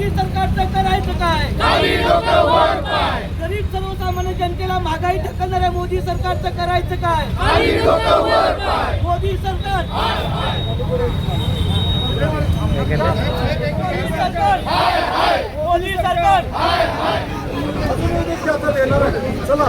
मोदी सरकारचं करायचं काय? गरीब सर्वसामान्य जनतेला महागाई ढकलणाऱ्या मोदी सरकारचं करायचं काय? मोदी सरकार मोदी सरकार चला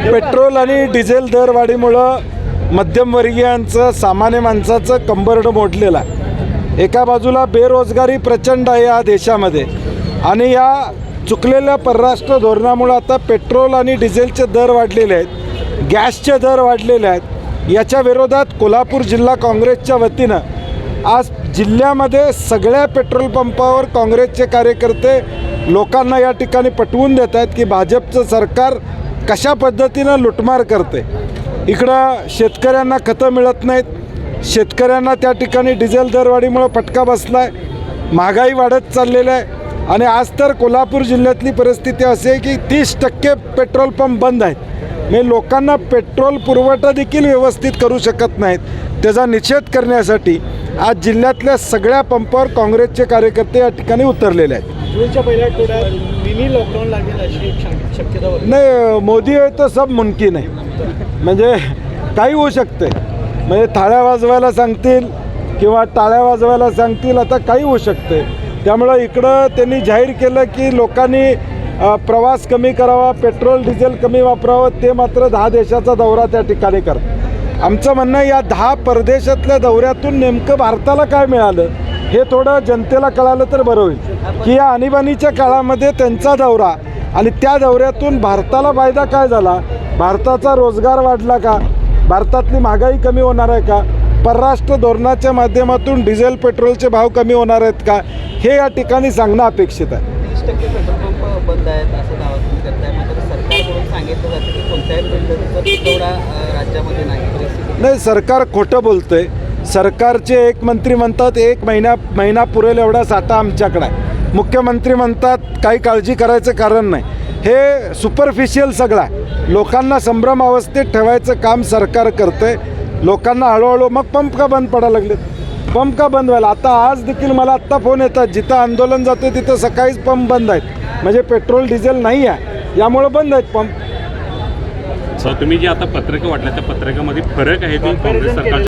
पेट्रोल आणि डिझेल दरवाढीमुळं मध्यमवर्गीयांचं सामान्य माणसाचं कंबरडं मोडलेलं आहे। एका बाजूला बेरोजगारी प्रचंड आहे या देशामध्ये आणि या चुकलेल्या परराष्ट्र धोरणामुळं आता पेट्रोल आणि डिझेलचे दर वाढलेले आहेत, गॅसचे दर वाढलेले आहेत। याच्या विरोधात कोल्हापूर जिल्हा काँग्रेसच्या वतीनं आज जिल्ह्यामध्ये सगळ्या पेट्रोल पंपावर काँग्रेसचे कार्यकर्ते लोकांना या ठिकाणी पटवून देत आहेत की भाजपचं सरकार कशा पद्धतीनं लुटमार करते। इकडं शेतकऱ्यांना खतं मिळत नाहीत, शेतकऱ्यांना त्या ठिकाणी डिझेल दरवाढीमुळं फटका बसला आहे, महागाई वाढत चाललेलं आहे आणि आज तर कोल्हापूर जिल्ह्यातली परिस्थिती अशी आहे की 30% पेट्रोल पंप बंद आहेत। म्हणजे लोकांना पेट्रोल पुरवठा देखील व्यवस्थित करू शकत नाहीत। त्याचा निषेध करण्यासाठी आज जिल्ह्यातल्या सगळ्या पंपावर काँग्रेसचे कार्यकर्ते या ठिकाणी उतरलेले आहेत। जूनच्या पहिल्या आठवड्यात मिनी लॉकडाऊन लागेल अशी एक शक्यता होती। नाही, मोदी आहे तर सब मुमकिन आहे, म्हणजे काही होऊ शकते। म्हणजे थाळ्या वाजवायला सांगतील किंवा टाळ्या वाजवायला सांगतील, आता काही होऊ शकते। त्यामुळं इकडं त्यांनी जाहीर केलं की लोकांनी प्रवास कमी करावा, पेट्रोल डिझेल कमी वापरावं, ते मात्र 10 देशाचा दौरा त्या ठिकाणी करतात। आमचं म्हणणं या 10 परदेशातल्या दौऱ्यातून नेमकं भारताला काय मिळालं हे थोडं जनतेला कळालं तर बरं होईल की या आणीबाणीच्या काळामध्ये त्यांचा दौरा आणि त्या दौऱ्यातून भारताला फायदा काय झाला, भारताचा रोजगार वाढला का, भारतातली महागाई कमी होणार आहे का, परराष्ट्र धोरणाच्या माध्यमातून डिझेल पेट्रोलचे भाव कमी होणार आहेत का, हे या ठिकाणी सांगणं अपेक्षित आहे। 30% पेट्रोल पंप बंद आहेत असं दावा तुम्ही करताय, मात्र सरकारकडून सांगितलं जातं की कोणत्याही पद्धतीचा तुटवडा राज्यामध्ये नाही। सरकार खोटं बोलतंय। सरकारचे एक मंत्री म्हणतात 1 महिना पुरेल एवढा साठा आमच्याकडे आहे, मुख्यमंत्री म्हणतात काही काळजी करायचं कारण नाही। हे सुपरफिशियल सगळं आहे। लोकांना संभ्रम अवस्थेत ठेवायचं काम सरकार करतंय। लोकांना हळूहळू मग पंप का बंद पडायला लागलेत, पंप का बंद व्हायला, आता आज देखील मला आत्ता फोन येतात जिथं आंदोलन जाते तिथं सकाळीच पंप बंद आहेत, म्हणजे पेट्रोल डिझेल नाही आहे, यामुळं बंद आहेत पंप। तुम्ही जे आता पत्रकं वाटल्या त्या पत्रकामध्ये फरक आहे की काँग्रेस सरकार